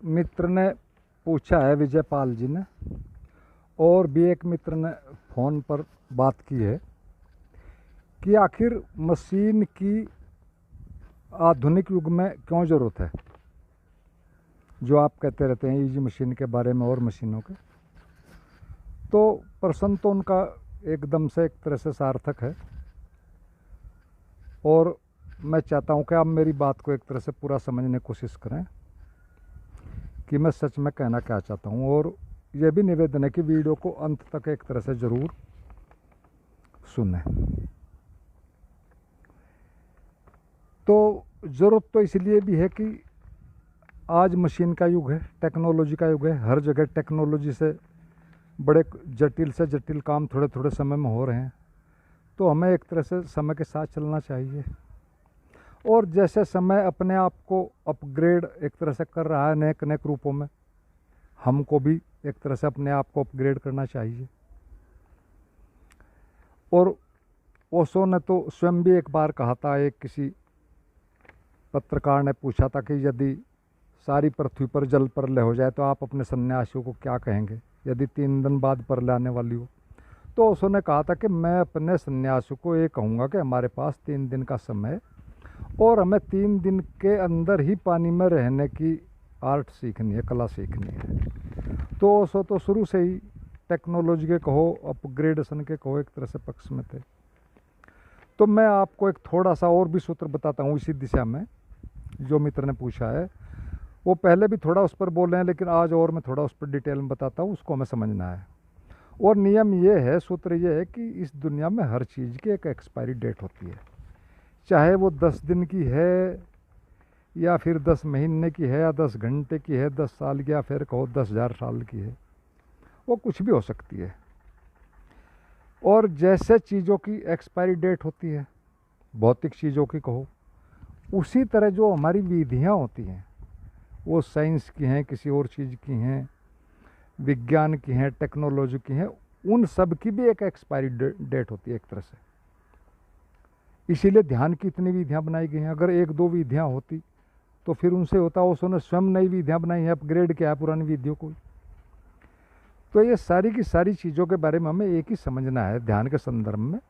मित्र ने पूछा है, विजयपाल जी ने, और भी एक मित्र ने फ़ोन पर बात की है कि आखिर मशीन की आधुनिक युग में क्यों ज़रूरत है। जो आप कहते रहते हैं ईजी मशीन के बारे में और मशीनों के, तो प्रश्न तो उनका एकदम से एक तरह से सार्थक है। और मैं चाहता हूं कि आप मेरी बात को एक तरह से पूरा समझने की कोशिश करें कि मैं सच में कहना क्या चाहता हूं। और यह भी निवेदन है कि वीडियो को अंत तक एक तरह से ज़रूर सुनें। तो ज़रूरत तो इसलिए भी है कि आज मशीन का युग है, टेक्नोलॉजी का युग है। हर जगह टेक्नोलॉजी से बड़े जटिल से जटिल काम थोड़े थोड़े समय में हो रहे हैं। तो हमें एक तरह से समय के साथ चलना चाहिए। और जैसे समय अपने आप को अपग्रेड एक तरह से कर रहा है अनेक अनेक रूपों में, हमको भी एक तरह से अपने आप को अपग्रेड करना चाहिए। और ओशो ने तो स्वयं भी एक बार कहा था, एक किसी पत्रकार ने पूछा था कि यदि सारी पृथ्वी पर जल प्रलय हो जाए तो आप अपने सन्यासियों को क्या कहेंगे, यदि 3 दिन बाद प्रलय आने वाली हो। तो ओशो ने कहा था कि मैं अपने सन्यासियों को ये कहूँगा कि हमारे पास 3 दिन का समय, और हमें 3 दिन के अंदर ही पानी में रहने की आर्ट सीखनी है, कला सीखनी है। तो ओशो तो शुरू से ही टेक्नोलॉजी के कहो, अपग्रेडेशन के कहो, एक तरह से पक्ष में थे। तो मैं आपको एक थोड़ा सा और भी सूत्र बताता हूँ इसी दिशा में। जो मित्र ने पूछा है वो पहले भी थोड़ा उस पर बोल रहे हैं, लेकिन आज और मैं थोड़ा उस पर डिटेल में बताता हूँ, उसको हमें समझना है। और नियम ये है, सूत्र ये है कि इस दुनिया में हर चीज़ की एक एक्सपायरी डेट होती है। चाहे वो 10 दिन की है, या फिर 10 महीने की है, या 10 घंटे की है, 10 साल की, या फिर कहो 10,000 साल की है, वो कुछ भी हो सकती है। और जैसे चीज़ों की एक्सपायरी डेट होती है, भौतिक चीज़ों की कहो, उसी तरह जो हमारी विधियाँ होती हैं, वो साइंस की हैं, किसी और चीज़ की हैं, विज्ञान की हैं, टेक्नोलॉजी की हैं, उन सब की भी एक एक्सपायरी डेट होती है एक तरह से। इसीलिए ध्यान की इतनी विधियाँ बनाई गई हैं। अगर 1-2 विधियाँ होती तो फिर उनसे होता, उसने स्वयं नई विधियाँ बनाई हैं, अपग्रेड किया है पुरानी विधियों को। तो ये सारी की सारी चीज़ों के बारे में हमें एक ही समझना है ध्यान के संदर्भ में,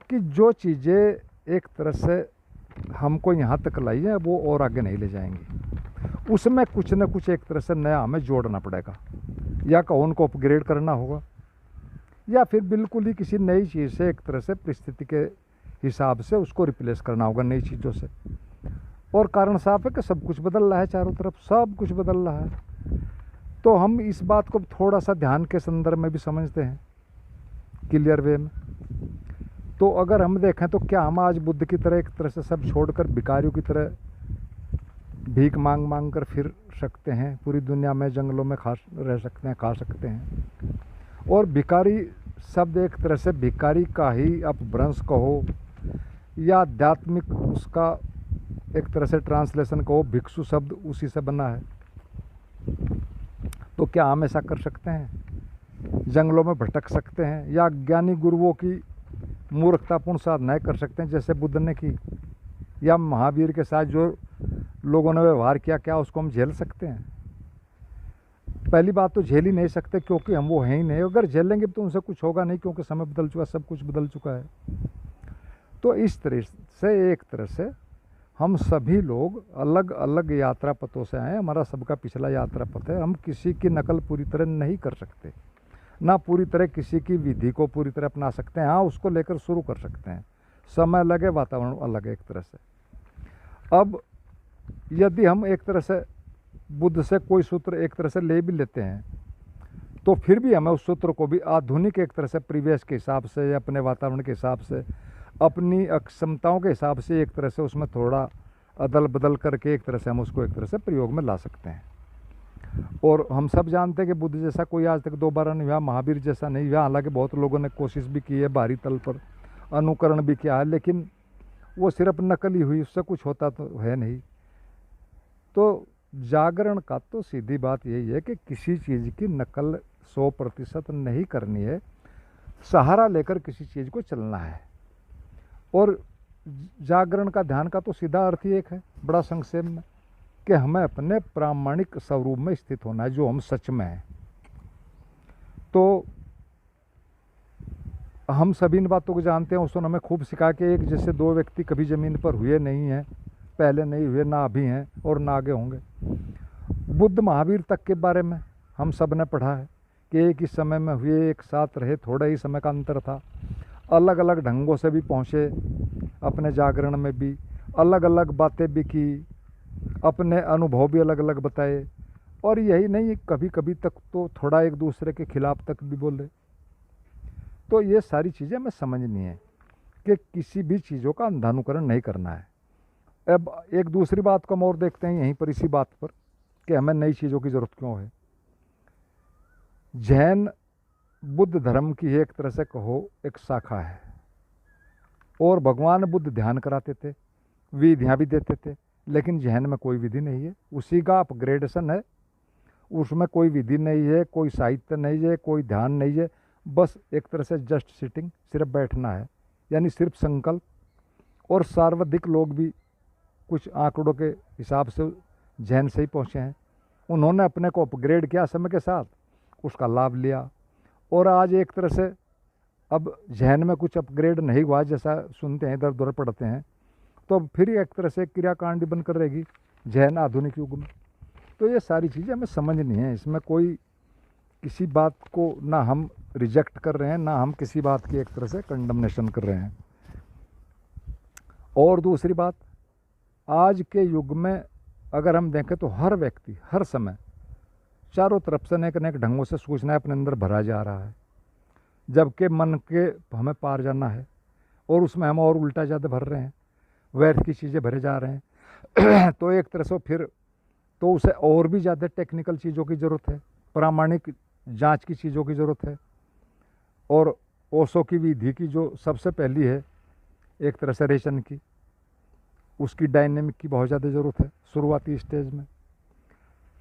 कि जो चीज़ें एक तरह से हमको यहाँ तक लाई हैं वो और आगे नहीं ले जाएंगी। उसमें कुछ न कुछ एक तरह से नया हमें जोड़ना पड़ेगा, या कहो उनको अपग्रेड करना होगा, या फिर बिल्कुल ही किसी नई चीज़ से एक तरह से परिस्थिति के हिसाब से उसको रिप्लेस करना होगा नई चीज़ों से। और कारण साफ है कि सब कुछ बदल रहा है, चारों तरफ सब कुछ बदल रहा है। तो हम इस बात को थोड़ा सा ध्यान के संदर्भ में भी समझते हैं, क्लियर वे में। तो अगर हम देखें तो क्या हम आज बुद्ध की तरह एक तरह से सब छोड़कर भिखारियों की तरह भीख मांग मांग कर फिर सकते हैं पूरी दुनिया में, जंगलों में रह सकते हैं, खा सकते हैं? और भिखारी शब्द एक तरह से भिखारी का ही अपभ्रंश कहो, या आध्यात्मिक उसका एक तरह से ट्रांसलेशन कहो, भिक्षु शब्द उसी से बना है। तो क्या हम ऐसा कर सकते हैं? जंगलों में भटक सकते हैं, या ज्ञानी गुरुओं की मूर्खतापूर्ण साधनाएं कर सकते हैं जैसे बुद्ध ने की, या महावीर के साथ जो लोगों ने व्यवहार किया, क्या उसको हम झेल सकते हैं? पहली बात तो झेल ही नहीं सकते, क्योंकि हम वो हैं ही नहीं। अगर झेलेंगे तो उनसे कुछ होगा नहीं, क्योंकि समय बदल चुका, सब कुछ बदल चुका है। तो इस तरह से एक तरह से हम सभी लोग अलग अलग यात्रा पथों से आए, हमारा सबका पिछला यात्रा पथ है। हम किसी की नकल पूरी तरह नहीं कर सकते, ना पूरी तरह किसी की विधि को पूरी तरह अपना सकते हैं। हाँ, उसको लेकर शुरू कर सकते हैं, समय लगे, वातावरण अलग है एक तरह से। अब यदि हम एक तरह से बुद्ध से कोई सूत्र एक तरह से ले भी लेते हैं, तो फिर भी हमें उस सूत्र को भी आधुनिक एक तरह से परिवेश के हिसाब से, या अपने वातावरण के हिसाब से, अपनी अक्षमताओं के हिसाब से एक तरह से उसमें थोड़ा अदल बदल करके एक तरह से हम उसको एक तरह से प्रयोग में ला सकते हैं। और हम सब जानते हैं कि बुद्ध जैसा कोई आज तक दोबारा नहीं हुआ, महावीर जैसा नहीं हुआ। हालांकि बहुत लोगों ने कोशिश भी की है, बाहरी तल पर अनुकरण भी किया है, लेकिन वो सिर्फ नकल ही हुई, उससे कुछ होता तो है नहीं। तो जागरण का तो सीधी बात यही है कि किसी चीज़ की नकल 100% नहीं करनी है, सहारा लेकर किसी चीज़ को चलना है। और जागरण का, ध्यान का तो सीधा अर्थ ही एक है, बड़ा संक्षेप में, कि हमें अपने प्रामाणिक स्वरूप में स्थित होना है, जो हम सच में हैं। तो हम सभी इन बातों को जानते हैं। उसने हमें खूब सिखा कि एक जैसे दो व्यक्ति कभी ज़मीन पर हुए नहीं हैं, पहले नहीं हुए, ना अभी हैं और ना आगे होंगे। बुद्ध महावीर तक के बारे में हम सब ने पढ़ा है कि एक ही समय में हुए, एक साथ रहे, थोड़ा ही समय का अंतर था, अलग अलग ढंगों से भी पहुँचे, अपने जागरण में भी अलग अलग बातें भी की, अपने अनुभव भी अलग अलग बताए। और यही नहीं, कभी कभी तक तो थोड़ा एक दूसरे के खिलाफ तक भी बोले। तो ये सारी चीज़ें हमें समझनी है कि किसी भी चीज़ों का अंधानुकरण नहीं करना है। अब एक दूसरी बात को हम और देखते हैं यहीं पर, इसी बात पर, कि हमें नई चीज़ों की ज़रूरत क्यों है। जैन बुद्ध धर्म की एक तरह से कहो एक शाखा है, और भगवान बुद्ध ध्यान कराते थे, विधियाँ भी देते थे, लेकिन जैन में कोई विधि नहीं है, उसी का अपग्रेडेशन है। उसमें कोई विधि नहीं है, कोई साहित्य नहीं है, कोई ध्यान नहीं है, बस एक तरह से जस्ट सिटिंग, सिर्फ बैठना है, यानी सिर्फ संकल्प। और सर्वाधिक लोग भी कुछ आंकड़ों के हिसाब से जैन से ही पहुँचे हैं। उन्होंने अपने को अपग्रेड किया समय के साथ, उसका लाभ लिया, और आज एक तरह से अब जैन में कुछ अपग्रेड नहीं हुआ, जैसा सुनते हैं, इधर उधर पढ़ते हैं, तो अब फिर एक तरह से क्रियाकांड बनकर रहेगी जैन आधुनिक युग में। तो ये सारी चीज़ें हमें समझनी है। इसमें कोई किसी बात को ना हम रिजेक्ट कर रहे हैं, ना हम किसी बात की एक तरह से कंडमनेशन कर रहे हैं। और दूसरी बात, आज के युग में अगर हम देखें तो हर व्यक्ति हर समय चारों तरफ से नेक नेक ढंगों से सूचनाएं अपने अंदर भरा जा रहा है, जबकि मन के हमें पार जाना है, और उसमें हम और उल्टा ज़्यादा भर रहे हैं, व्यर्थ की चीज़ें भरे जा रहे हैं। तो एक तरह से फिर तो उसे और भी ज़्यादा टेक्निकल चीज़ों की ज़रूरत है, प्रामाणिक जांच की चीज़ों की ज़रूरत है। और ओशो की विधि की जो सबसे पहली है एक तरह से रेचन की, उसकी डायनेमिक की बहुत ज़्यादा ज़रूरत है शुरुआती स्टेज में।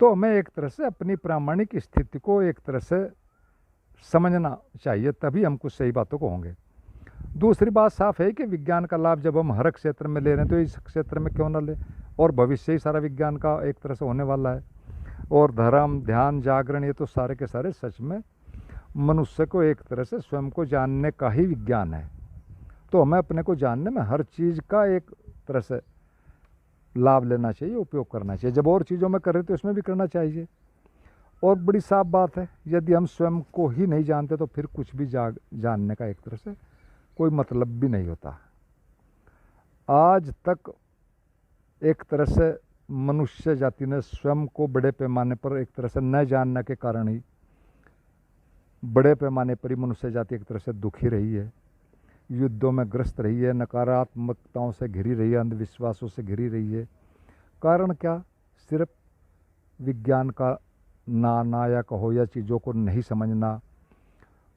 तो हमें एक तरह से अपनी प्रामाणिक स्थिति को एक तरह से समझना चाहिए, तभी हम कुछ सही बातों को होंगे। दूसरी बात साफ है कि विज्ञान का लाभ जब हम हर क्षेत्र में ले रहे हैं तो इस क्षेत्र में क्यों ना ले, और भविष्य ही सारा विज्ञान का एक तरह से होने वाला है। और धर्म, ध्यान, जागरण, ये तो सारे के सारे सच में मनुष्य को एक तरह से स्वयं को जानने का ही विज्ञान है। तो हमें अपने को जानने में हर चीज़ का एक तरह से लाभ लेना चाहिए, उपयोग करना चाहिए। जब और चीज़ों में कर रहे तो इसमें भी करना चाहिए। और बड़ी साफ बात है, यदि हम स्वयं को ही नहीं जानते तो फिर कुछ भी जानने का एक तरह से कोई मतलब भी नहीं होता। आज तक एक तरह से मनुष्य जाति ने स्वयं को बड़े पैमाने पर एक तरह से न जानने के कारण ही बड़े पैमाने पर ही मनुष्य जाति एक तरह से दुखी रही है, युद्धों में ग्रस्त रही है, नकारात्मकताओं से घिरी रही है, अंधविश्वासों से घिरी रही है। कारण क्या? सिर्फ विज्ञान का ना या कहो, या चीज़ों को नहीं समझना।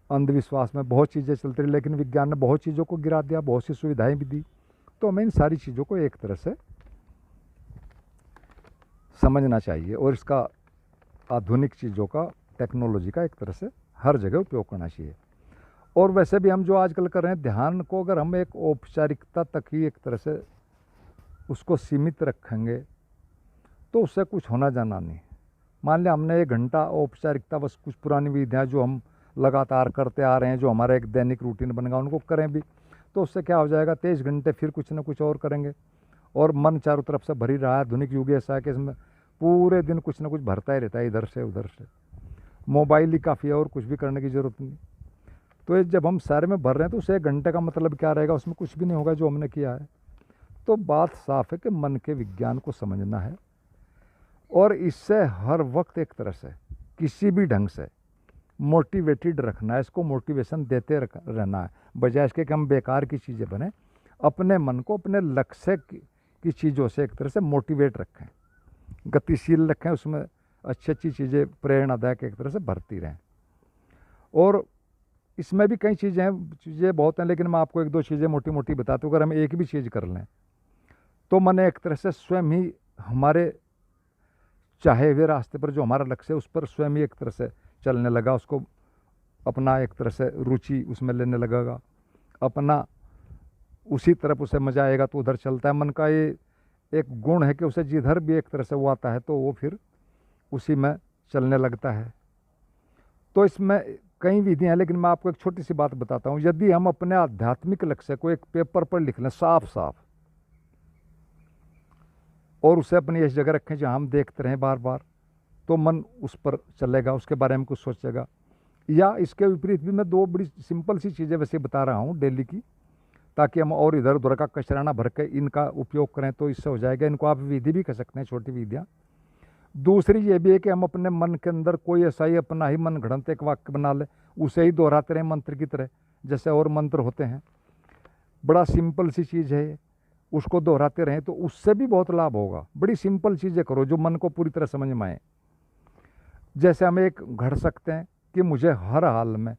अंधविश्वास में बहुत चीज़ें चलती रही, लेकिन विज्ञान ने बहुत चीज़ों को गिरा दिया, बहुत सी सुविधाएं भी दी। तो हमें इन सारी चीज़ों को एक तरह से समझना चाहिए, और इसका आधुनिक चीज़ों का, टेक्नोलॉजी का एक तरह से हर जगह उपयोग करना चाहिए। और वैसे भी हम जो आजकल कर रहे हैं ध्यान को, अगर हम एक औपचारिकता तक ही एक तरह से उसको सीमित रखेंगे तो उससे कुछ होना जाना नहीं। मान लिया हमने 1 घंटा औपचारिकता, बस कुछ पुरानी विधियाँ जो हम लगातार करते आ रहे हैं, जो हमारा एक दैनिक रूटीन बन गया, उनको करें भी, तो उससे क्या हो जाएगा, 23 घंटे फिर कुछ ना कुछ और करेंगे, और मन चारों तरफ से भरी रहा है। आधुनिक युग ऐसा है कि इसमें पूरे दिन कुछ ना कुछ भरता ही रहता है, इधर से उधर से। मोबाइल ही काफ़ी है, और कुछ भी करने की ज़रूरत नहीं। तो ये जब हम सारे में भर रहे हैं तो उस 1 घंटे का मतलब क्या रहेगा, उसमें कुछ भी नहीं होगा जो हमने किया है। तो बात साफ है कि मन के विज्ञान को समझना है, और इससे हर वक्त एक तरह से किसी भी ढंग से मोटिवेटेड रखना है, इसको मोटिवेशन देते रहना है, बजाय इसके कि हम बेकार की चीज़ें बने। अपने मन को अपने लक्ष्य की चीज़ों से एक तरह से मोटिवेट रखें, गतिशील रखें, उसमें अच्छी अच्छी चीज़ें प्रेरणादायक एक तरह से भरती रहें। और इसमें भी कई चीज़ें बहुत हैं, लेकिन मैं आपको 1-2 चीज़ें मोटी मोटी बताता हूँ। अगर हम एक भी चीज़ कर लें तो मन एक तरह से स्वयं ही हमारे चाहे हुए रास्ते पर, जो हमारा लक्ष्य है, उस पर स्वयं ही एक तरह से चलने लगा, उसको अपना एक तरह से रुचि उसमें लेने लगेगा, अपना उसी तरफ उसे मजा आएगा तो उधर चलता है। मन का ये एक गुण है कि उसे जिधर भी एक तरह से वो आता है तो वो फिर उसी में चलने लगता है। तो इसमें कई विधियाँ हैं, लेकिन मैं आपको एक छोटी सी बात बताता हूँ। यदि हम अपने आध्यात्मिक लक्ष्य को एक पेपर पर लिख लें साफ साफ, और उसे अपनी इस जगह रखें जहाँ हम देखते रहें बार बार, तो मन उस पर चलेगा, उसके बारे में कुछ सोचेगा। या इसके विपरीत भी मैं दो बड़ी सिंपल सी चीज़ें वैसे बता रहा हूँ डेली की, ताकि हम और इधर उधर का कचरा ना भर के इनका उपयोग करें तो इससे हो जाएगा। इनको आप विधि भी कह सकते हैं, छोटी विधियाँ। दूसरी ये भी है कि हम अपने मन के अंदर कोई ऐसा ही अपना ही मन घड़ंत एक वाक्य बना ले, उसे ही दोहराते रहें मंत्र की तरह, जैसे और मंत्र होते हैं। बड़ा सिंपल सी चीज़ है ये, उसको दोहराते रहें तो उससे भी बहुत लाभ होगा। बड़ी सिंपल चीज़ें करो जो मन को पूरी तरह समझ में आए। जैसे हम एक घड़ सकते हैं कि मुझे हर हाल में,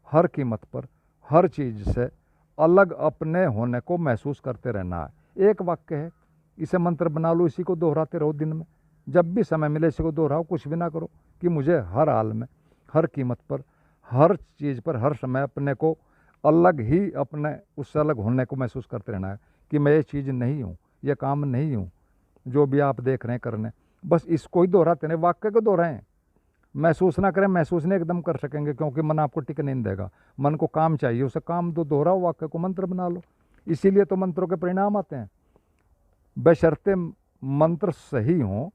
हर कीमत पर, हर चीज़ से अलग अपने होने को महसूस करते रहना है। एक वाक्य है, इसे मंत्र बना लो, इसी को दोहराते रहो दिन में, जब भी समय मिले इसी को दोहराओ, कुछ भी ना करो, कि मुझे हर हाल में, हर कीमत पर, हर चीज़ पर, हर समय अपने को अलग ही, अपने उससे अलग होने को महसूस करते रहना है, कि मैं ये चीज़ नहीं हूँ, ये काम नहीं हूँ जो भी आप देख रहे हैं करने। बस इसको ही दोहराते रहें, वाक्य को दोहराएं, महसूस ना करें। महसूस नहीं एकदम कर सकेंगे, क्योंकि मन आपको टिकने नहीं देगा। मन को काम चाहिए, उसे काम तो दोहराओ, वाक्य को मंत्र बना लो। इसीलिए तो मंत्रों के परिणाम आते हैं, बशर्ते मंत्र सही हों,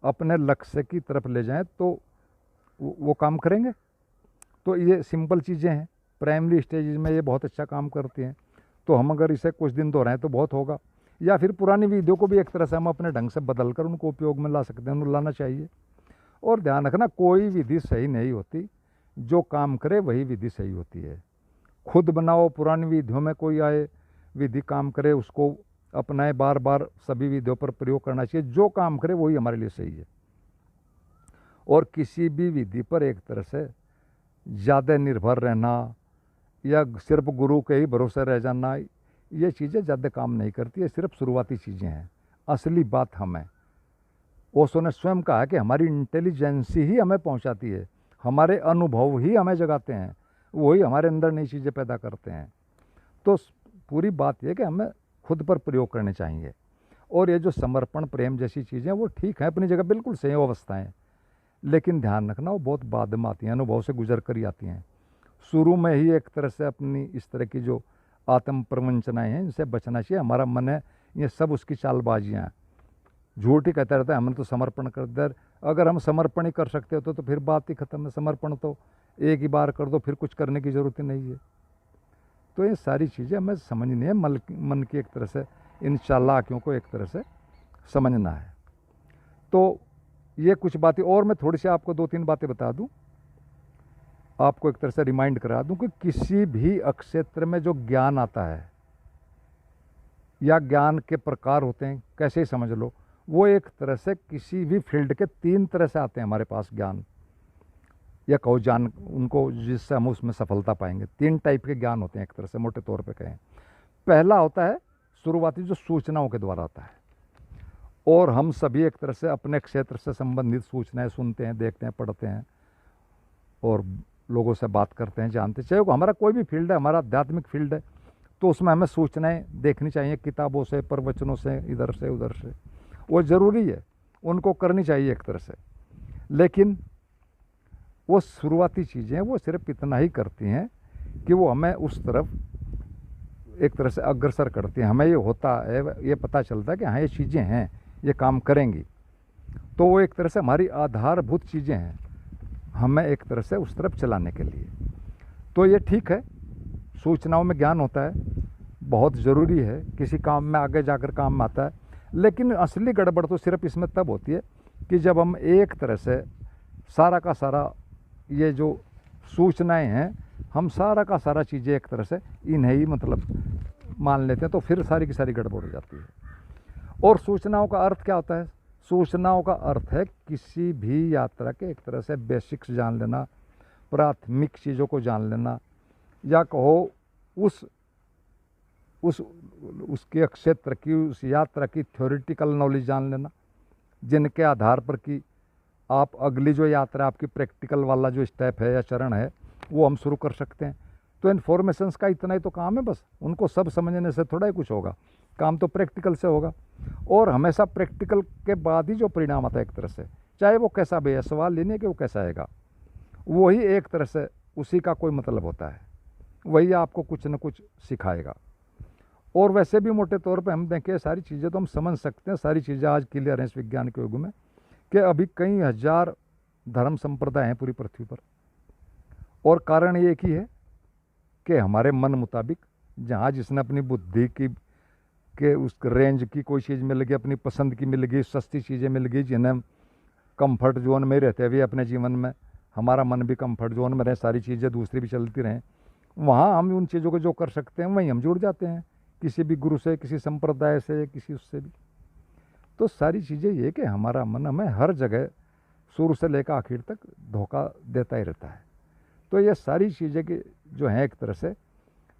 अपने लक्ष्य की तरफ ले जाएं तो वो काम करेंगे। तो ये सिंपल चीज़ें हैं, प्राइमरी स्टेज में ये बहुत अच्छा काम करती हैं। तो हम अगर इसे कुछ दिन दोहराएं तो बहुत होगा। या फिर पुरानी विधियों को भी एक तरह से हम अपने ढंग से बदल कर उनको उपयोग में ला सकते हैं, उनको लाना चाहिए। और ध्यान रखना, कोई विधि सही नहीं होती, जो काम करे वही विधि सही होती है। खुद बनाओ, पुरानी विधियों में कोई आए विधि काम करे उसको अपनाए, बार बार सभी विधियों पर प्रयोग करना चाहिए। जो काम करे वही हमारे लिए सही है। और किसी भी विधि पर एक तरह से ज़्यादा निर्भर रहना या सिर्फ गुरु के ही भरोसे रह जाना, ये चीज़ें ज़्यादा काम नहीं करती है, सिर्फ शुरुआती चीज़ें हैं। असली बात हमें, ओशो ने स्वयं कहा कि हमारी इंटेलिजेंसी ही हमें पहुंचाती है, हमारे अनुभव ही हमें जगाते हैं, वही हमारे अंदर नई चीज़ें पैदा करते हैं। तो पूरी बात यह कि हमें खुद पर प्रयोग करने चाहिए। और ये जो समर्पण, प्रेम जैसी चीज़ें वो ठीक है, अपनी जगह बिल्कुल सही अवस्थाएँ, लेकिन ध्यान रखना वो बहुत बाद में आती हैं, अनुभव से गुजर कर ही आती हैं। शुरू में ही एक तरह से अपनी इस तरह की जो आत्म प्रवंचनाएँ हैं इनसे बचना चाहिए। हमारा मन है, ये सब उसकी चालबाजियाँ हैं, झूठ ही कहता रहता है हमने तो समर्पण कर दिया। अगर हम समर्पण ही कर सकते हो तो फिर बात ही खत्म है। समर्पण तो एक ही बार कर दो, फिर कुछ करने की ज़रूरत ही नहीं है। तो ये सारी चीज़ें हमें समझनी है, मन की एक तरह से इन चालाकियों को एक तरह से समझना है। तो ये कुछ बातें, और मैं थोड़ी सी आपको 2-3 बातें बता दूं, आपको एक तरह से रिमाइंड करा दूं कि किसी भी क्षेत्र में जो ज्ञान आता है या ज्ञान के प्रकार होते हैं, कैसे ही समझ लो, वो एक तरह से किसी भी फील्ड के 3 तरह से आते हैं हमारे पास ज्ञान, या कहो जान उनको, जिससे हम उसमें सफलता पाएंगे। 3 टाइप के ज्ञान होते हैं एक तरह से मोटे तौर पे कहें। पहला होता है शुरुआती, जो सूचनाओं के द्वारा आता है, और हम सभी एक तरह से अपने क्षेत्र से संबंधित सूचनाएं सुनते हैं, देखते हैं, पढ़ते हैं और लोगों से बात करते हैं, जानते हैं। चाहे वो हमारा कोई भी फील्ड है, हमारा आध्यात्मिक फील्ड है, तो उसमें हमें सूचनाएं देखनी चाहिए, किताबों से, प्रवचनों से, इधर से उधर से, वो ज़रूरी है, उनको करनी चाहिए एक तरह से। लेकिन वो शुरुआती चीज़ें वो सिर्फ इतना ही करती हैं कि वो हमें उस तरफ एक तरह से अग्रसर करती हैं। हमें ये होता है, ये पता चलता है कि हाँ ये चीज़ें हैं, ये काम करेंगी, तो वो एक तरह से हमारी आधारभूत चीज़ें हैं हमें एक तरह से उस तरफ चलाने के लिए। तो ये ठीक है, सूचनाओं में ज्ञान होता है, बहुत ज़रूरी है, किसी काम में आगे जाकर काम में आता है। लेकिन असली गड़बड़ तो सिर्फ इसमें तब होती है कि जब हम एक तरह से सारा का सारा ये जो सूचनाएं हैं, हम सारा का सारा चीज़ें एक तरह से इन्हें ही मतलब मान लेते हैं, तो फिर सारी की सारी गड़बड़ हो जाती है। और सूचनाओं का अर्थ क्या होता है? सूचनाओं का अर्थ है किसी भी यात्रा के एक तरह से बेसिक्स जान लेना, प्राथमिक चीज़ों को जान लेना, या कहो उसके क्षेत्र की, उस यात्रा की थ्योरेटिकल नॉलेज जान लेना, जिनके आधार पर कि आप अगली जो यात्रा आपकी प्रैक्टिकल वाला जो स्टेप है या चरण है वो हम शुरू कर सकते हैं। तो इन्फॉर्मेशंस का इतना ही तो काम है बस, उनको सब समझने से थोड़ा ही कुछ होगा। काम तो प्रैक्टिकल से होगा, और हमेशा प्रैक्टिकल के बाद ही जो परिणाम आता है एक तरह से, चाहे वो कैसा भी है, सवाल लेने कि वो कैसा आएगा, वही एक तरह से उसी का कोई मतलब होता है, वही आपको कुछ न कुछ सिखाएगा। और वैसे भी मोटे तौर पे हम देखें सारी चीज़ें तो हम समझ सकते हैं, सारी चीज़ें आज क्लियर हैं इस विज्ञान के युग में, कि अभी कई हजार धर्म संप्रदाय हैं पूरी पृथ्वी पर, और कारण ये एक ही है कि हमारे मन मुताबिक जहाँ जिसने अपनी बुद्धि की के उस रेंज की कोई चीज़ मिल गई, अपनी पसंद की मिल गई, सस्ती चीज़ें मिल गई, जिन्हें कंफर्ट जोन में रहते हुए अपने जीवन में हमारा मन भी कंफर्ट जोन में रहे, सारी चीज़ें दूसरी भी चलती रहें, वहाँ हम उन चीज़ों को जो कर सकते हैं वहीं हम जुड़ जाते हैं, किसी भी गुरु से, किसी संप्रदाय से, किसी उससे भी। तो सारी चीज़ें ये कि हमारा मन हमें हर जगह शुरू से लेकर आखिर तक धोखा देता ही रहता है। तो ये सारी चीज़ें की जो हैं एक तरह से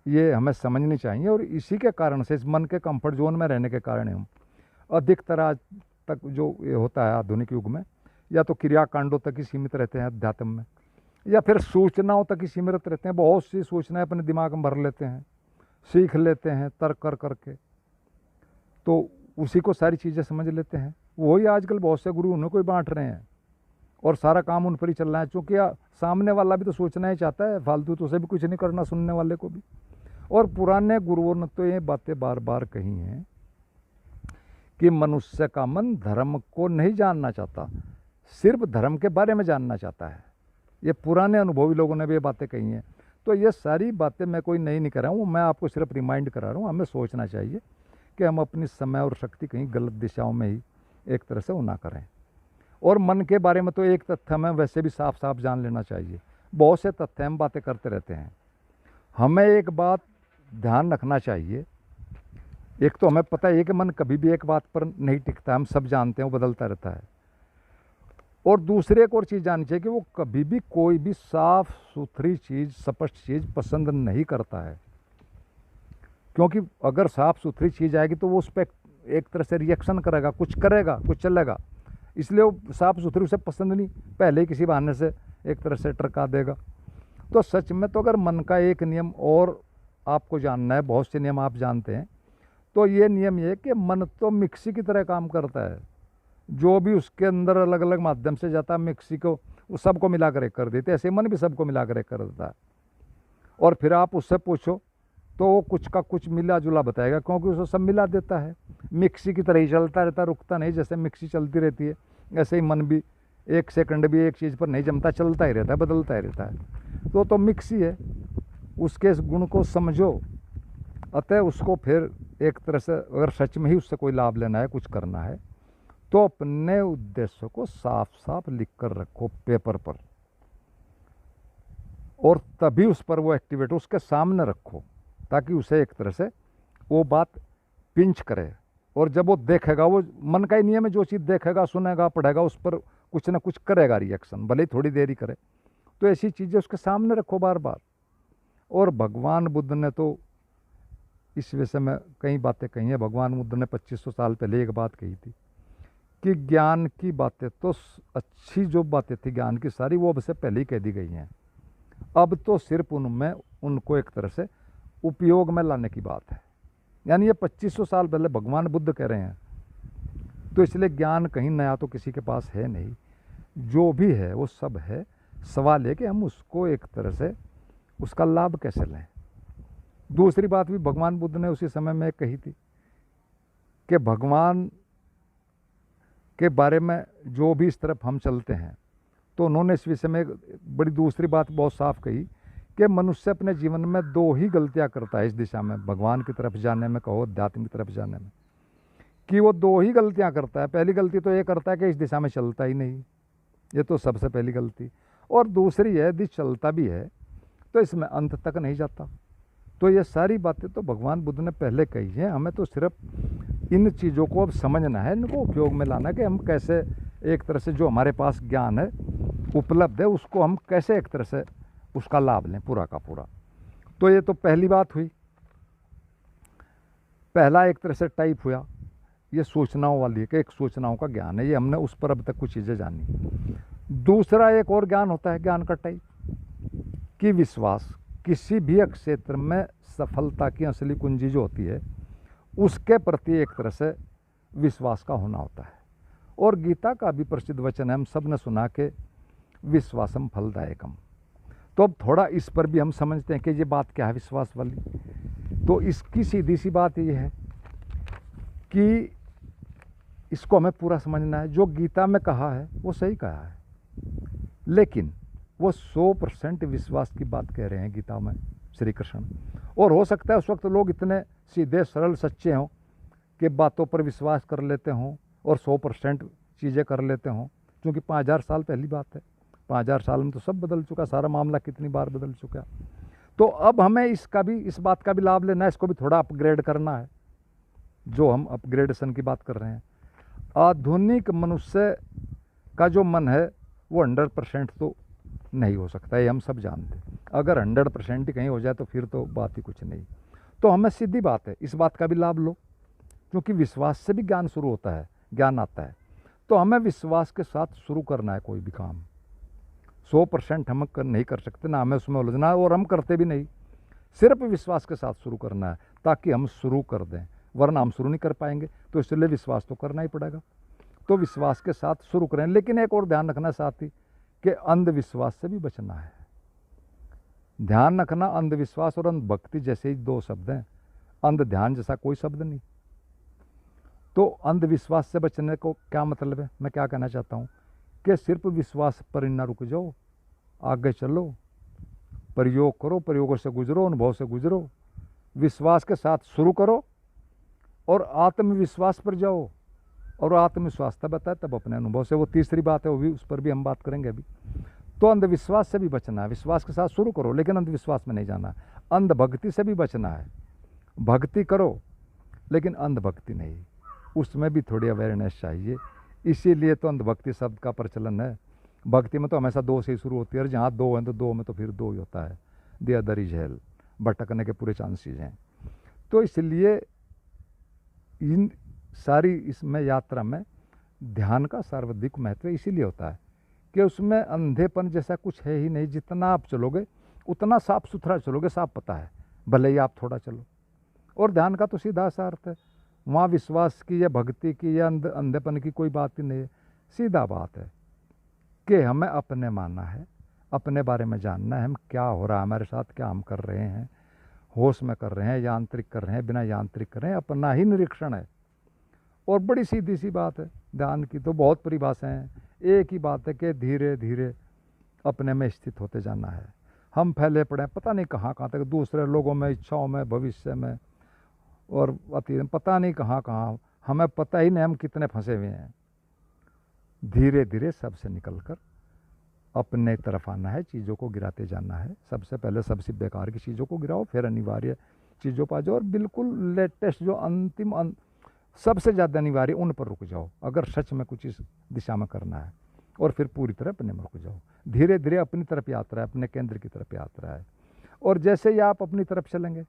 ये हमें समझनी चाहिए, और इसी के कारण से, इस मन के कंफर्ट जोन में रहने के कारण हम अधिकतर आज तक जो ये होता है आधुनिक युग में, या तो क्रियाकांडों तक ही सीमित रहते हैं अध्यात्म में, या फिर सूचनाओं तक ही सीमित रहते हैं। बहुत सी सूचनाएं अपने दिमाग में भर लेते हैं, सीख लेते हैं तर्क कर करके, तो उसी को सारी चीज़ें समझ लेते हैं। वही आजकल बहुत से गुरु उन्हें को ही बांट रहे हैं, और सारा काम उन पर ही चल रहा है, चूँकि सामने वाला भी तो सोचना ही चाहता है, फालतू तो उसे भी कुछ नहीं करना, सुनने वाले को भी। और पुराने गुरुओं ने तो ये बातें बार बार कही हैं कि मनुष्य का मन धर्म को नहीं जानना चाहता, सिर्फ धर्म के बारे में जानना चाहता है। ये पुराने अनुभवी लोगों ने भी ये बातें कही हैं। तो ये सारी बातें मैं कोई नहीं कर रहा हूँ, मैं आपको सिर्फ रिमाइंड करा रहा हूँ। हमें सोचना चाहिए कि हम अपनी समय और शक्ति कहीं गलत दिशाओं में ही एक तरह से वो ना करें। और मन के बारे में तो एक तथ्य हमें वैसे भी साफ साफ जान लेना चाहिए। बहुत से तथ्य हम बातें करते रहते हैं। हमें एक बात ध्यान रखना चाहिए, एक तो हमें पता है कि मन कभी भी एक बात पर नहीं टिकता, हम सब जानते हैं, वो बदलता रहता है। और दूसरे एक और चीज़ जाननी चाहिए कि वो कभी भी कोई भी साफ सुथरी चीज़, स्पष्ट चीज़ पसंद नहीं करता है, क्योंकि अगर साफ सुथरी चीज़ आएगी तो वो उस पर एक तरह से रिएक्शन करेगा, कुछ करेगा, कुछ चलेगा, इसलिए वो साफ सुथरी उसे पसंद नहीं, पहले ही किसी बहाने से एक तरह से टरका देगा। तो सच में तो अगर मन का एक नियम और आपको जानना है, बहुत से नियम आप जानते हैं, तो ये नियम ये है कि मन तो मिक्सी की तरह काम करता है, जो भी उसके अंदर अलग अलग माध्यम से जाता है मिक्सी को वो सबको मिला कर एक कर देते हैं, ऐसे मन भी सबको मिला कर एक कर देता है। और फिर आप उससे पूछो तो वो कुछ का कुछ मिला जुला बताएगा, क्योंकि उसको सब मिला देता है, मिक्सी की तरह ही चलता रहता, रुकता नहीं। जैसे मिक्सी चलती रहती है ऐसे ही मन भी एक सेकंड भी एक चीज़ पर नहीं जमता, चलता ही रहता है, बदलता ही रहता है। तो मिक्सी है, उसके इस गुण को समझो, अतः उसको फिर एक तरह से अगर सच में ही उससे कोई लाभ लेना है, कुछ करना है, तो अपने उद्देश्य को साफ साफ लिख कर रखो पेपर पर, और तभी उस पर वो एक्टिवेट उसके सामने रखो, ताकि उसे एक तरह से वो बात पिंच करे। और जब वो देखेगा, वो मन का ही नियम है, जो चीज़ देखेगा, सुनेगा, पढ़ेगा, उस पर कुछ ना कुछ करेगा रिएक्शन, भले ही थोड़ी देर ही करे। तो ऐसी चीज़ें उसके सामने रखो बार बार। और भगवान बुद्ध ने तो इस विषय में कई बातें कही हैं। भगवान बुद्ध ने 2500 साल पहले एक बात कही थी कि ज्ञान की बातें तो अच्छी जो बातें थी ज्ञान की सारी, वो अब से पहले ही कह दी गई हैं, अब तो सिर्फ उनमें उनको एक तरह से उपयोग में लाने की बात है। यानी ये 2500 साल पहले भगवान बुद्ध कह रहे हैं, तो इसलिए ज्ञान कहीं नया तो किसी के पास है नहीं, जो भी है वो सब है। सवाल है कि हम उसको एक तरह से उसका लाभ कैसे लें। दूसरी बात भी भगवान बुद्ध ने उसी समय में कही थी कि भगवान के बारे में जो भी इस तरफ हम चलते हैं, तो उन्होंने इस विषय में बड़ी दूसरी बात बहुत साफ कही कि मनुष्य अपने जीवन में 2 ही गलतियां करता है इस दिशा में, भगवान की तरफ जाने में कहो, अध्यात्म की तरफ जाने में, कि वो 2 ही गलतियां करता है। पहली गलती तो ये करता है कि इस दिशा में चलता ही नहीं, ये तो सबसे पहली गलती। और दूसरी है यदि चलता भी है तो इसमें अंत तक नहीं जाता। तो ये सारी बातें तो भगवान बुद्ध ने पहले कही हैं, हमें तो सिर्फ इन चीज़ों को अब समझना है, इनको उपयोग में लाना है कि हम कैसे एक तरह से जो हमारे पास ज्ञान है उपलब्ध है, उसको हम कैसे एक तरह से उसका लाभ लें पूरा का पूरा। तो ये तो पहली बात हुई, पहला एक तरह से टाइप हुआ ये सूचनाओं वाली, कि एक सूचनाओं का ज्ञान है, ये हमने उस पर अब तक कुछ चीज़ें जानी। दूसरा एक और ज्ञान होता है ज्ञान का टाइप, कि विश्वास। किसी भी क्षेत्र में सफलता की असली कुंजी जो होती है उसके प्रति एक तरह से विश्वास का होना होता है। और गीता का भी प्रसिद्ध वचन है, हम सब ने सुना कि विश्वासम फलदायकम। तो अब थोड़ा इस पर भी हम समझते हैं कि ये बात क्या है विश्वास वाली। तो इसकी सीधी सी बात ये है कि इसको हमें पूरा समझना है। जो गीता में कहा है वो सही कहा है, लेकिन वो 100% विश्वास की बात कह रहे हैं गीता में श्री कृष्ण। और हो सकता है उस वक्त लोग इतने सीधे सरल सच्चे हों कि बातों पर विश्वास कर लेते हों और 100% चीज़ें कर लेते हों, क्योंकि 5000 साल पहली बात है। 5000 साल में तो सब बदल चुका, सारा मामला कितनी बार बदल चुका। तो अब हमें इस बात का भी लाभ लेना है, इसको भी थोड़ा अपग्रेड करना है। जो हम अपग्रेडेशन की बात कर रहे हैं, आधुनिक मनुष्य का जो मन है वो 100% तो नहीं हो सकता, ये हम सब जानते हैं। अगर 100% ही कहीं हो जाए तो फिर तो बात ही कुछ नहीं। तो हमें सीधी बात है, इस बात का भी लाभ लो, क्योंकि विश्वास से भी ज्ञान शुरू होता है, ज्ञान आता है। तो हमें विश्वास के साथ शुरू करना है कोई भी काम। 100% हम नहीं कर सकते, ना हमें उसमें उलझना है, और हम करते भी नहीं। सिर्फ विश्वास के साथ शुरू करना है ताकि हम शुरू कर दें, वरना हम शुरू नहीं कर पाएंगे। तो इसलिए विश्वास तो करना ही पड़ेगा। तो विश्वास के साथ शुरू करें, लेकिन एक और ध्यान रखना साथ ही कि अंधविश्वास से भी बचना है। ध्यान रखना, अंधविश्वास और अंधभक्ति जैसे ही दो शब्द हैं, अंध ध्यान जैसा कोई शब्द नहीं। तो अंधविश्वास से बचने को क्या मतलब है, मैं क्या कहना चाहता हूँ कि सिर्फ विश्वास पर ही ना रुक जाओ, आगे चलो, प्रयोग करो, प्रयोगों से गुजरो, अनुभव से गुजरो। विश्वास के साथ शुरू करो और आत्मविश्वास पर जाओ, और आत्मविश्वास तब आता है तब अपने अनुभव से। वो तीसरी बात है, वो भी, उस पर भी हम बात करेंगे अभी। तो अंधविश्वास से भी बचना है, विश्वास के साथ शुरू करो लेकिन अंधविश्वास में नहीं जाना। अंधभक्ति से भी बचना है, भक्ति करो लेकिन अंधभक्ति नहीं, उसमें भी थोड़ी अवेयरनेस चाहिए। इसीलिए तो अंधभक्ति शब्द का प्रचलन है। भक्ति में तो हमेशा दो से ही शुरू होती है, और जहाँ दो हैं तो दो में तो फिर दो ही होता है। द अदर इज हेल, भटकने के पूरे चांसेस हैं। तो इसलिए इन सारी इसमें यात्रा में ध्यान का सर्वाधिक महत्व इसीलिए होता है कि उसमें अंधेपन जैसा कुछ है ही नहीं। जितना आप चलोगे उतना साफ सुथरा चलोगे, साफ पता है, भले ही आप थोड़ा चलो। और ध्यान का तो सीधा सा अर्थ है, वहाँ विश्वास की या भक्ति की या अंधेपन की कोई बात ही नहीं है। सीधा बात है कि हमें अपने मानना है, अपने बारे में जानना है, हम क्या हो रहा है हमारे साथ, क्या हम कर रहे हैं, होश में कर रहे हैं, यांत्रिक कर रहे हैं, बिना यांत्रिक कर रहे हैं, अपना ही निरीक्षण है। और बड़ी सीधी सी बात है, ध्यान की तो बहुत परिभाषाएं हैं। एक ही बात है कि धीरे धीरे अपने में स्थित होते जाना है। हम फैले पड़े पता नहीं कहाँ कहाँ तक, दूसरे लोगों में, इच्छाओं में, भविष्य में, और अतीत, पता नहीं कहाँ कहाँ, हमें पता ही नहीं हम कितने फंसे हुए हैं। धीरे धीरे सबसे निकलकर अपने तरफ आना है, चीज़ों को गिराते जाना है। सबसे पहले सबसे बेकार की चीज़ों को गिराओ, फिर अनिवार्य चीज़ों पर जाओ, और बिल्कुल लेटेस्ट जो अंतिम सबसे ज़्यादा अनिवार्य उन पर रुक जाओ, अगर सच में कुछ इस दिशा में करना है। और फिर पूरी तरह अपने में रुक जाओ। धीरे धीरे अपनी तरफ यात्रा है, अपने केंद्र की तरफ यात्रा है। और जैसे ही आप अपनी तरफ चलेंगे,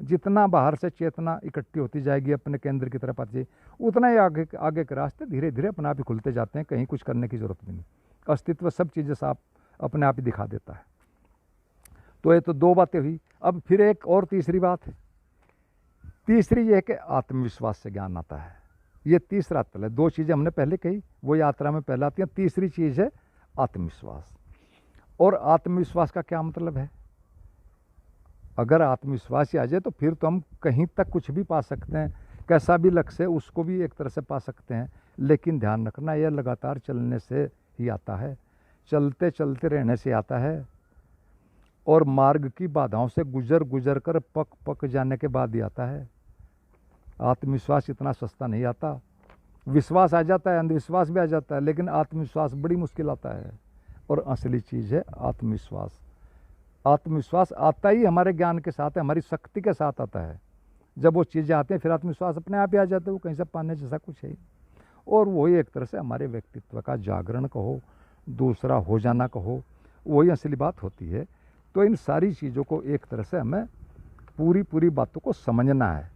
जितना बाहर से चेतना इकट्ठी होती जाएगी, अपने केंद्र की तरफ आती जाएगी, उतना ही आगे आगे के रास्ते धीरे धीरे अपने आप ही खुलते जाते हैं। कहीं कुछ करने की ज़रूरत भी नहीं, अस्तित्व सब चीज़ें साफ अपने आप ही दिखा देता है। तो ये तो दो बातें हुई। अब फिर एक और तीसरी बात है। तीसरी ये है कि आत्मविश्वास से ज्ञान आता है। ये तीसरा तल है। दो चीज़ें हमने पहले कही, वो यात्रा में पहले आती हैं। तीसरी चीज़ है आत्मविश्वास। और आत्मविश्वास का क्या मतलब है? अगर आत्मविश्वास ही आ जाए तो फिर तो हम कहीं तक कुछ भी पा सकते हैं, कैसा भी लक्ष्य है उसको भी एक तरह से पा सकते हैं। लेकिन ध्यान रखना, यह लगातार चलने से ही आता है, चलते चलते रहने से आता है, और मार्ग की बाधाओं से गुजर गुजर कर पक पक जाने के बाद ही आता है। आत्मविश्वास इतना सस्ता नहीं आता। विश्वास आ जाता है, अंधविश्वास भी आ जाता है, लेकिन आत्मविश्वास बड़ी मुश्किल आता है। और असली चीज़ है आत्मविश्वास। आत्मविश्वास आता ही हमारे ज्ञान के साथ है, हमारी शक्ति के साथ आता है। जब वो चीज़ें आती हैं फिर आत्मविश्वास अपने आप ही आ जाता है, वो कहीं से पाने जैसा कुछ है ही। और वही एक तरह से हमारे व्यक्तित्व का जागरण कहो, दूसरा हो जाना कहो, वही असली बात होती है। तो इन सारी चीज़ों को एक तरह से हमें पूरी बातों को समझना है।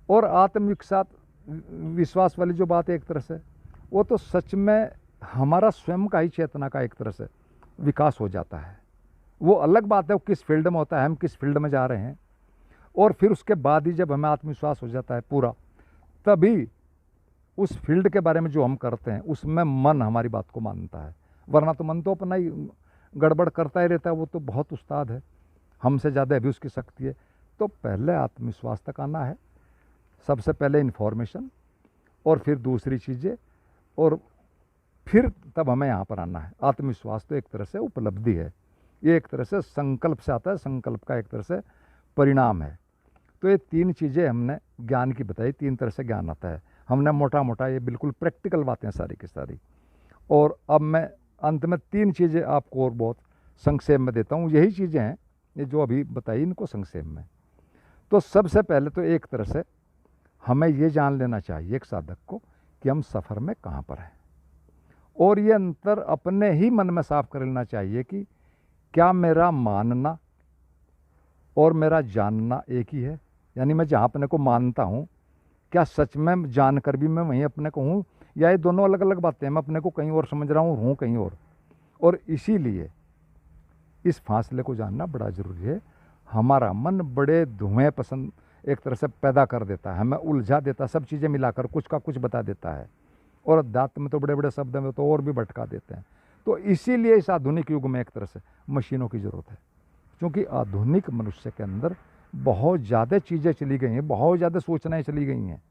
और आत्मविश्वास वाली जो बात है एक तरह से, वो तो सच में हमारा स्वयं का ही चेतना का एक तरह से विकास हो जाता है। वो अलग बात है वो किस फील्ड में होता है, हम किस फील्ड में जा रहे हैं। और फिर उसके बाद ही जब हमें आत्मविश्वास हो जाता है पूरा, तभी उस फील्ड के बारे में जो हम करते हैं उसमें मन हमारी बात को मानता है। वरना तो मन तो अपना ही गड़बड़ करता ही रहता है, वो तो बहुत उस्ताद है, हमसे ज़्यादा अभी उसकी शक्ति है। तो पहले आत्मविश्वास तक आना है, सबसे पहले इन्फॉर्मेशन, और फिर दूसरी चीज़ें, और फिर तब हमें यहाँ पर आना है। आत्मविश्वास तो एक तरह से उपलब्धि है, ये एक तरह से संकल्प से आता है, संकल्प का एक तरह से परिणाम है। तो ये तीन चीज़ें हमने ज्ञान की बताई, तीन तरह से ज्ञान आता है। हमने मोटा मोटा ये बिल्कुल प्रैक्टिकल बातें सारी की सारी। और अब मैं अंत में तीन चीज़ें आपको और बहुत संक्षेप में देता हूँ। यही चीज़ें हैं ये जो अभी बताई, इनको संक्षेप में। तो सबसे पहले तो एक तरह से हमें ये जान लेना चाहिए एक साधक को कि हम सफ़र में कहाँ पर हैं, और ये अंतर अपने ही मन में साफ कर लेना चाहिए कि क्या मेरा मानना और मेरा जानना एक ही है। यानी मैं जहाँ अपने को मानता हूँ, क्या सच में जानकर भी मैं वहीं अपने को हूँ, या ये दोनों अलग अलग बातें हैं, मैं अपने को कहीं और समझ रहा हूँ कहीं और इसीलिए इस फासले को जानना बड़ा ज़रूरी है। हमारा मन बड़े धुएँ पसंद एक तरह से पैदा कर देता है, हमें उलझा देता है, सब चीज़ें मिलाकर कुछ का कुछ बता देता है, और अध्यात्म में तो बड़े बड़े शब्द में तो और भी भटका देते हैं। तो इसीलिए इस आधुनिक युग में एक तरह से मशीनों की ज़रूरत है, क्योंकि आधुनिक मनुष्य के अंदर बहुत ज़्यादा चीज़ें चली गई हैं, बहुत ज़्यादा सूचनाएं चली गई हैं,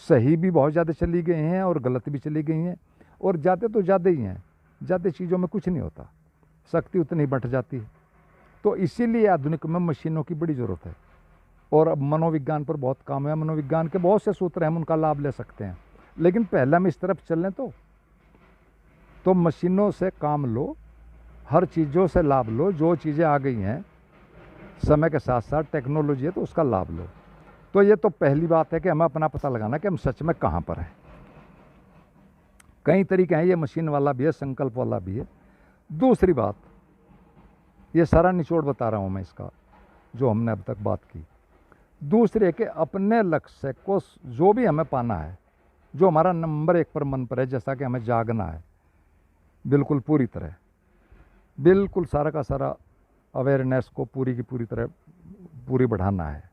सही भी बहुत ज़्यादा चली गई हैं और गलत भी चली गई हैं, और ज़्यादा तो ज़्यादा ही हैं, ज़्यादा चीज़ों में कुछ नहीं होता, शक्ति उतनी बढ़ जाती है। तो इसीलिए आधुनिक में मशीनों की बड़ी ज़रूरत है। और अब मनोविज्ञान पर बहुत काम है, मनोविज्ञान के बहुत से सूत्र हैं, हम उनका लाभ ले सकते हैं, लेकिन पहले हम इस तरफ चलें तो मशीनों से काम लो, हर चीज़ों से लाभ लो, जो चीज़ें आ गई हैं समय के साथ साथ टेक्नोलॉजी है तो उसका लाभ लो। तो ये तो पहली बात है कि हमें अपना पता लगाना कि हम सच में कहाँ पर हैं। कई तरीके हैं, ये मशीन वाला भी है, संकल्प वाला भी है। दूसरी बात, ये सारा निचोड़ बता रहा हूँ मैं इसका जो हमने अब तक बात की। दूसरे के अपने लक्ष्य को जो भी हमें पाना है, जो हमारा नंबर एक पर मन पर है, जैसा कि हमें जागना है बिल्कुल पूरी तरह, बिल्कुल सारा का सारा अवेयरनेस को पूरी की पूरी तरह पूरी बढ़ाना है,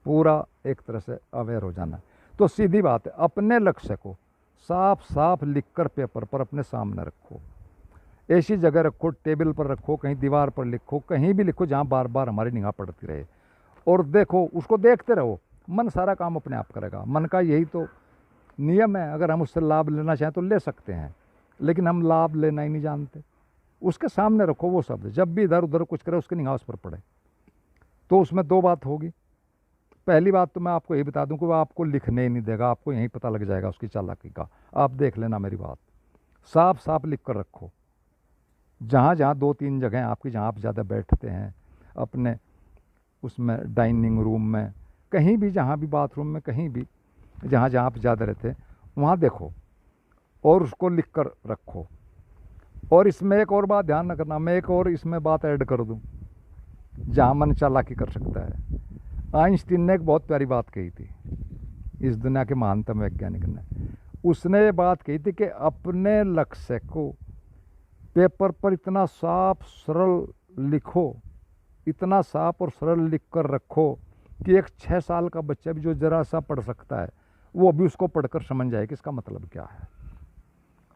पूरा एक तरह से अवेयर हो जाना है। तो सीधी बात है, अपने लक्ष्य को साफ साफ लिखकर पेपर पर अपने सामने रखो, ऐसी जगह रखो, टेबल पर रखो, कहीं दीवार पर लिखो, कहीं भी लिखो जहाँ बार बार हमारी निगाह पड़ती रहे, और देखो, उसको देखते रहो, मन सारा काम अपने आप करेगा। मन का यही तो नियम है, अगर हम उससे लाभ लेना चाहें तो ले सकते हैं, लेकिन हम लाभ लेना ही नहीं जानते। उसके सामने रखो वो शब्द, जब भी इधर उधर कुछ करे उसकी निगाह उस पर पड़े। तो उसमें दो बात होगी। पहली बात तो मैं आपको यही बता दूं कि वो आपको लिखने ही नहीं देगा, आपको यहीं पता लग जाएगा उसकी चालाकी का। आप देख लेना मेरी बात, साफ साफ लिख कर रखो, जहाँ जहाँ दो तीन जगह आपकी जहाँ आप ज़्यादा बैठते हैं, अपने उसमें डाइनिंग रूम में, कहीं भी, जहाँ भी बाथरूम में, कहीं भी जहाँ जहाँ आप ज़्यादा रहते हैं वहाँ देखो और उसको लिख कर रखो। और इसमें एक और बात ध्यान रखना, मैं एक और इसमें बात ऐड कर दूं जहाँ मन चालाकी कर सकता है। आइंस्टीन ने एक बहुत प्यारी बात कही थी, इस दुनिया के महानतम वैज्ञानिक ने। उसने ये बात कही थी कि अपने लक्ष्य को पेपर पर इतना साफ सरल लिखो, इतना साफ और सरल लिख कर रखो कि एक 6 साल का बच्चा भी जो ज़रा सा पढ़ सकता है वो भी उसको पढ़कर समझ जाए कि इसका मतलब क्या है।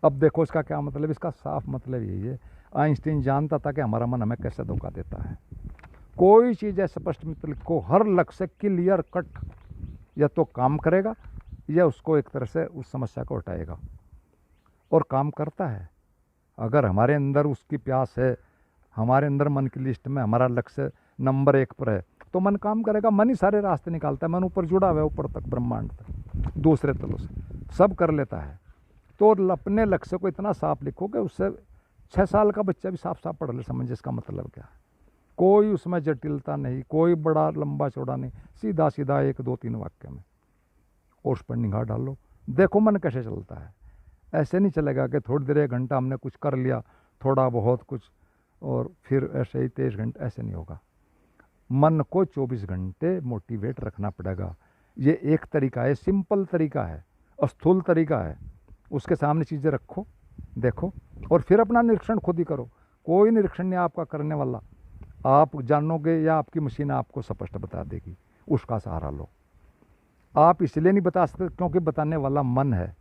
अब देखो इसका क्या मतलब, इसका साफ मतलब यही है, आइंस्टीन जानता था कि हमारा मन हमें कैसे धोखा देता है। कोई चीज़ है स्पष्ट मत लिखो, हर लक्ष्य क्लियर कट या तो काम करेगा या उसको एक तरह से उस समस्या को हटाएगा, और काम करता है। अगर हमारे अंदर उसकी प्यास है, हमारे अंदर मन की लिस्ट में हमारा लक्ष्य नंबर 1 पर है, तो मन काम करेगा। मन ही सारे रास्ते निकालता है, मन ऊपर जुड़ा हुआ है, ऊपर तक, ब्रह्मांड तक, दूसरे तलों से सब कर लेता है। तो अपने लक्ष्य को इतना साफ लिखो कि उससे 6 साल का बच्चा भी साफ साफ पढ़ ले, समझ इसका मतलब क्या है। कोई उसमें जटिलता नहीं, कोई बड़ा लंबा चौड़ा नहीं, सीधा सीधा 1 2 3 वाक्य में, और उस पर निगाह डालो, देखो मन कैसे चलता है। ऐसे नहीं चलेगा कि थोड़ी देर 1 घंटा हमने कुछ कर लिया, थोड़ा बहुत कुछ, और फिर ऐसे ही 23 घंटे, ऐसे नहीं होगा। मन को 24 घंटे मोटिवेट रखना पड़ेगा। ये एक तरीका है, सिंपल तरीका है, स्थूल तरीका है। उसके सामने चीज़ें रखो, देखो, और फिर अपना निरीक्षण खुद ही करो। कोई निरीक्षण नहीं आपका करने वाला, आप जानोगे या आपकी मशीन आपको स्पष्ट बता देगी, उसका सहारा लो। आप इसलिए नहीं बता सकते क्योंकि बताने वाला मन है,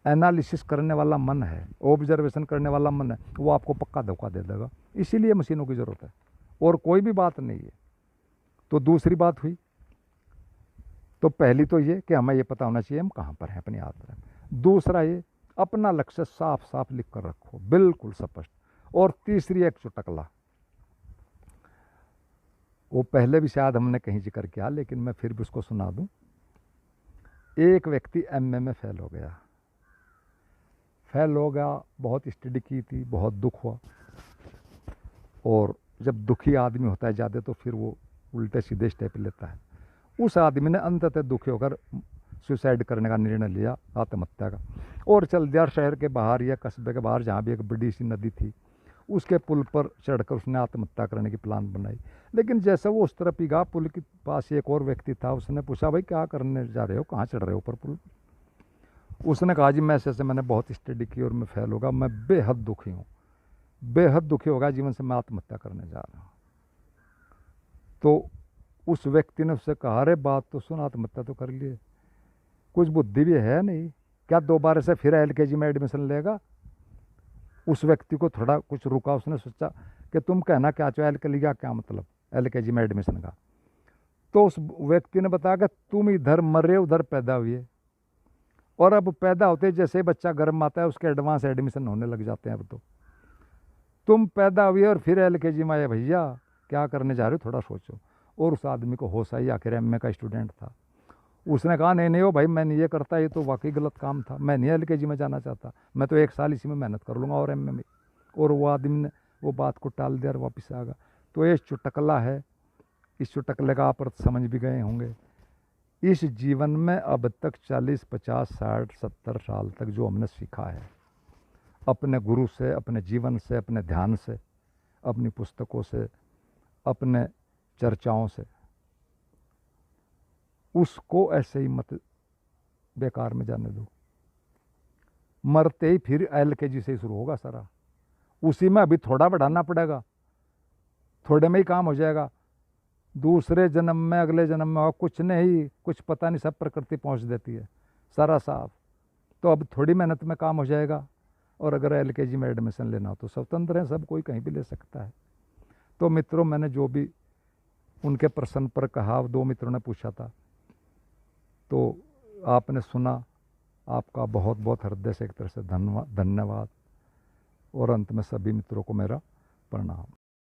एनालिसिस करने वाला मन है, ऑब्जर्वेशन करने वाला मन है, वो आपको पक्का धोखा दे देगा। इसीलिए मशीनों की ज़रूरत है, और कोई भी बात नहीं है। तो दूसरी बात हुई, तो पहली तो ये कि हमें ये पता होना चाहिए हम कहाँ पर हैं अपनी यात्रा में। दूसरा ये, अपना लक्ष्य साफ साफ लिख कर रखो, बिल्कुल स्पष्ट। और तीसरी एक चुटकला, वो पहले भी शायद हमने कहीं जिक्र किया, लेकिन मैं फिर भी उसको सुना दूं। एक व्यक्ति एमए में फेल हो गया, बहुत स्टडी की थी, बहुत दुख हुआ। और जब दुखी आदमी होता है ज़्यादा तो फिर वो उल्टे सीधे स्टेप लेता है। उस आदमी ने अंततः दुखी होकर सुसाइड करने का निर्णय लिया, आत्महत्या का, और चल दिया शहर के बाहर या कस्बे के बाहर जहाँ भी एक बड़ी सी नदी थी, उसके पुल पर चढ़कर उसने आत्महत्या करने की प्लान बनाई। लेकिन जैसे वो उस तरफ ही गया, पुल के पास एक और व्यक्ति था, उसने पूछा भाई क्या करने जा रहे हो, कहाँ चढ़ रहे हो ऊपर पुल? उसने कहा जी मैं ऐसे मैंने बहुत स्टडी की और मैं फेल होगा, मैं बेहद दुखी हूँ, बेहद दुखी होगा जीवन से, मैं आत्महत्या करने जा रहा हूँ। तो उस व्यक्ति ने उससे कहा अरे बात तो सुन, आत्महत्या तो कर लिए, कुछ बुद्धि भी है नहीं, क्या दोबारा से फिर एलकेजी में एडमिशन लेगा? उस व्यक्ति को थोड़ा कुछ रुका, उसने सोचा कि तुम कहना क्या चाहो, एलकेजी का क्या मतलब, एलकेजी में एडमिशन का? तो उस व्यक्ति ने बताया कि तुम इधर मरे उधर पैदा हुए, और अब पैदा होते जैसे ही बच्चा गर्म आता है उसके एडवांस एडमिशन होने लग जाते हैं। अब तो तुम पैदा हुए और फिर एलकेजी में आए, भैया क्या करने जा रहे हो, थोड़ा सोचो। और उस आदमी को होश आई, आखिर एमए का स्टूडेंट था। उसने कहा नहीं नहीं हो भाई, मैं नहीं ये करता, ये तो वाकई गलत काम था, मैं नहीं एलकेजी में जाना चाहता, मैं तो 1 साल इसी में मेहनत कर लूँगा और एमए में। और वो आदमी ने वो बात को टाल दिया और वापस आ गया। तो ये चुटकला है, इस चुटकले का आप अर्थ समझ भी गए होंगे। इस जीवन में अब तक 40, 50, 60, 70 साल तक जो हमने सीखा है अपने गुरु से, अपने जीवन से, अपने ध्यान से, अपनी पुस्तकों से, अपने चर्चाओं से, उसको ऐसे ही मत बेकार में जाने दो। मरते ही फिर एलकेजी से ही शुरू होगा सारा, उसी में अभी थोड़ा बढ़ाना पड़ेगा, थोड़े में ही काम हो जाएगा। दूसरे जन्म में, अगले जन्म में कुछ नहीं, कुछ पता नहीं, सब प्रकृति पहुंच देती है सारा साफ। तो अब थोड़ी मेहनत में काम हो जाएगा। और अगर एलकेजी में एडमिशन लेना हो तो स्वतंत्र है, सब कोई कहीं भी ले सकता है। तो मित्रों, मैंने जो भी उनके प्रश्न पर कहा, 2 मित्रों ने पूछा था, तो आपने सुना, आपका बहुत बहुत हृदय से एक तरह से धन्यवाद। और अंत में सभी मित्रों को मेरा प्रणाम।